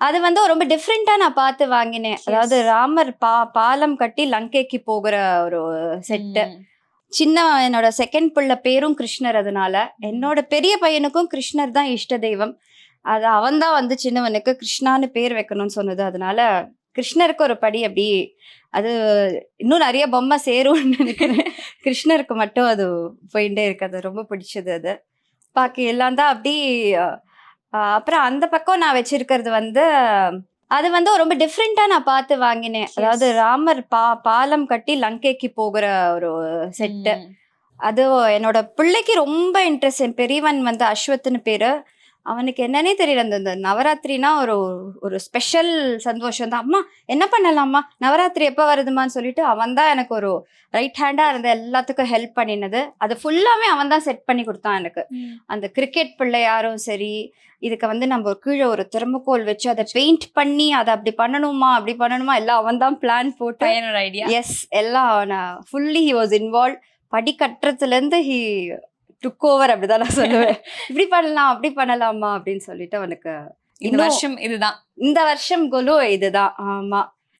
அது வந்து ரொம்ப டிஃப்ரெண்டா நான் பார்த்து வாங்கினேன். அதாவது ராமர் பாலம் கட்டி லங்கைக்கு போகிற ஒரு செட்டு. என்னோட செகண்ட் பிள்ளை பேரும் கிருஷ்ணர். அதனால என்னோட பெரிய பையனுக்கும் கிருஷ்ணர் தான் இஷ்ட தெய்வம். அது அவன் தான் வந்து சின்னவனுக்கு கிருஷ்ணான்னு பேர் வைக்கணும்னு சொன்னது. அதனால கிருஷ்ணருக்கு ஒரு படி அப்படி அது இன்னும் நிறைய பொம்மை சேரும்னு நினைக்கிறேன். கிருஷ்ணருக்கு மட்டும் அது போயிட்டே இருக்கு. அது ரொம்ப பிடிச்சது. அது பாக்கி எல்லாம் தான் அப்படி. அப்புறம் அந்த பக்கம் நான் வச்சிருக்கிறது வந்து அது வந்து ரொம்ப டிஃப்ரெண்டா நான் பார்த்து வாங்கினேன். அதாவது ராமர் பாலம் கட்டி லங்கைக்கு போகிற ஒரு செட்டு. அது என்னோட பிள்ளைக்கு ரொம்ப இன்ட்ரெஸ்ட். என் பெரியவன் வந்து அஸ்வத்னு பேரு. அவனுக்கு என்னன்னே தெரியல. அந்த நவராத்திரினா ஒரு ஒரு ஸ்பெஷல் சந்தோஷம் தான். அம்மா என்ன பண்ணலாமா, நவராத்திரி எப்ப வருதுமான்னு சொல்லிட்டு அவன் தான் எனக்கு ஒரு ரைட் ஹேண்டா இருந்த எல்லாத்துக்கும் ஹெல்ப் பண்ணினது. அது ஃபுல்லாவே அவன் தான் செட் பண்ணி கொடுத்தான் எனக்கு. அந்த கிரிக்கெட் பிள்ளையாரும் சரி, இதுக்கு வந்து நம்ம கீழே ஒரு தெர்மோகோல் வச்சு அதை பெயிண்ட் பண்ணி அதை அப்படி பண்ணணுமா எல்லாம் அவன் தான் பிளான் போட்டு ஐடியா. எஸ், எல்லாம் ஃபுல்லி ஹி வாஸ் இன்வால்வ். படி கட்டுறதுல இருந்து ஹி டுக் ஓவர் அப்படிதான் நான் சொல்லுவேன். இப்படி பண்ணலாம் அப்படி பண்ணலாமா அப்படின்னு சொல்லிட்டு அவனுக்கு இந்த வருஷம் இதுதான். இந்த வருஷம் கோலு இதுதான். ஆமா.